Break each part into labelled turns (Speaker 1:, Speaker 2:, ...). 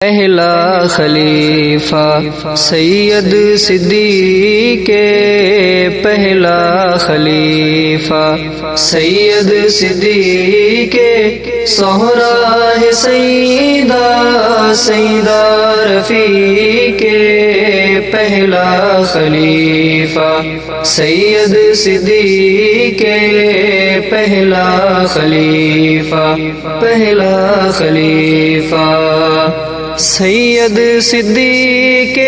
Speaker 1: پہلا خلیفہ سید صدیق پہلا خلیفہ سید صدیق زہرا ہے سیدہ رفیق پہلا خلیفہ سید صدیق پہلا خلیفہ سید صدیق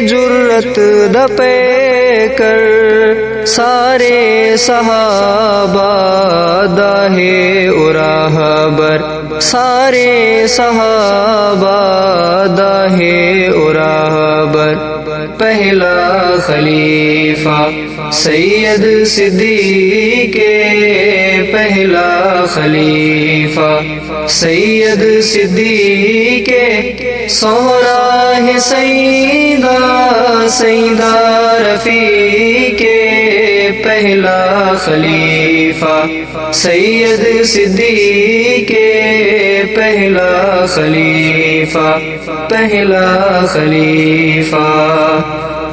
Speaker 1: جرت دپے کر سارے صحابہ داہے اراہبر سارے صحابہ داہے اراہبر پہلا خلیفہ سید صدیق پہلا خلیفہ سید صدیق زہرا ہے سیدہ رفیق پہلا خلیفہ سید صدیق پہلا خلیفہ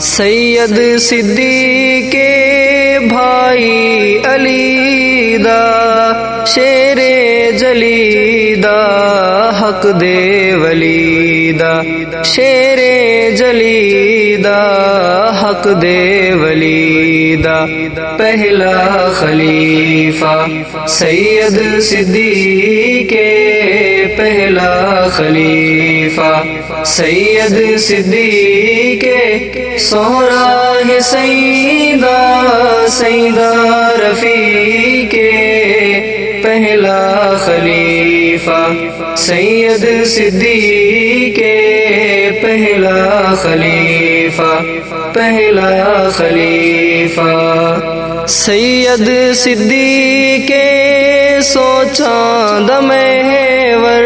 Speaker 1: سید صدیق بھائی علی دا شیر جلی دا حق دے ولی دا شیر جلی دا حق دے ولی دا پہلا خلیفہ سید صدیق پہلا خلیفہ سید صدیق زہرا ہے سیدہ رفیق پہلا خلیفہ سید صدیق پہلا خلیفہ سید صدیق سوچاں دا محور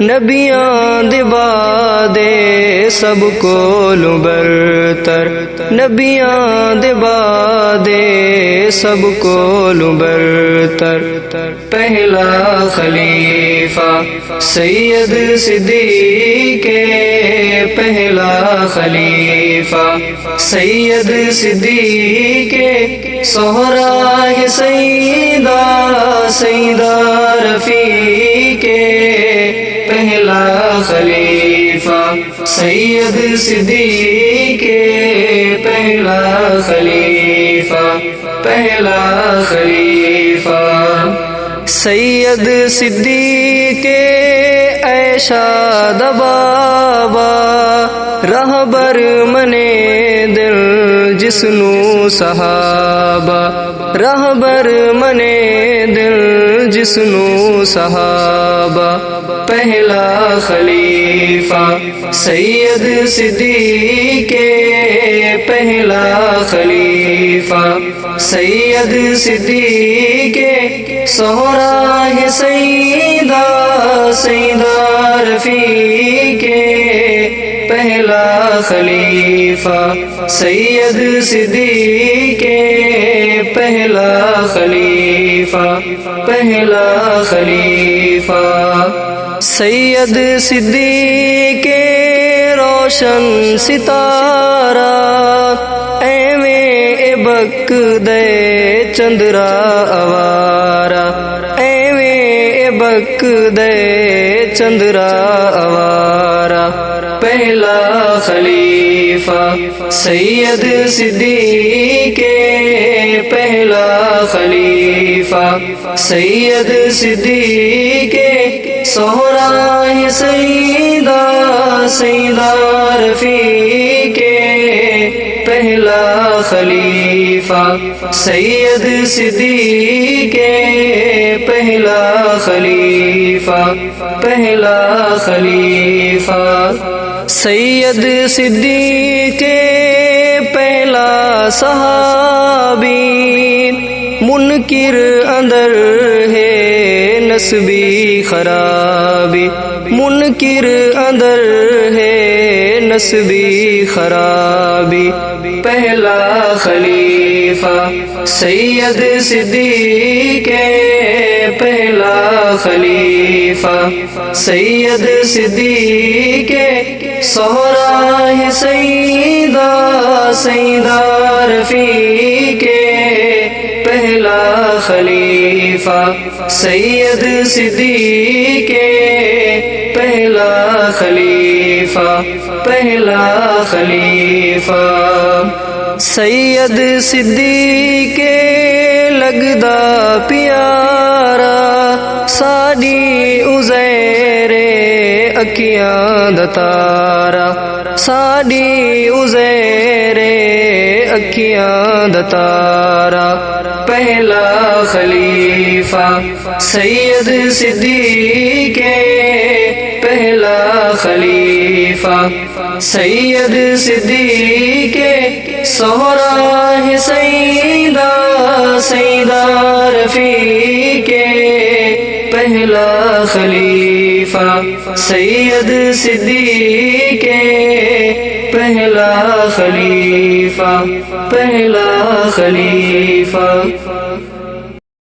Speaker 1: نبیاں دے بعدے سب کولوں برتر نبیاں دے بعدے سب کولوں برتر پہلا خلیفہ سید صدیق پہلا خلیفہ سید صدیق زہرا ہے سیدہ رفیق پہلا خلیفہ سید صدیق پہلا خلیفہ سید صدیق عیشا دا بابا رہبر منے دل جسنو صحابہ رہبر منے دل جسنو صحابہ پہلا خلیفہ سید صدیق پہلا خلیفہ سید صدیق زہرا ہے سیدہ رفیق پہلا خلیفہ سید صدیق پہلا خلیفہ سید صدیق روشن ستارہ ایویں بک دے چندرا اوارا ایویں بک دے چندرا اوارا پہلا خلیفہ سید صدیق پہلا خلیفہ سید صدیق زہرا ہے سیدہ رفیق پہلا خلیفہ سید صدیق پہلا خلیفہ سید صدیق پہلا صحابی منکر اندر ہے نسبی خرابی منکر اندر ہے نسبی خرابی پہلا خلیفہ سید صدیق پہلا خلیفہ سید صدیق سہرا ہے سیدہ رفیق پہلا خلیفہ سید صدیق پہلا خلیفہ سید صدیق لگدا پیارا ساڈی عزیر اکھیاں دا تارا ساڈی عزیر اکھیاں دا تارا پہلا خلیفہ سید صدیق پہلا خلیفہ سید صدیق سہرا ہے سیدہ رفیق پہلا خلیفہ سید صدیق پہلا خلیفہ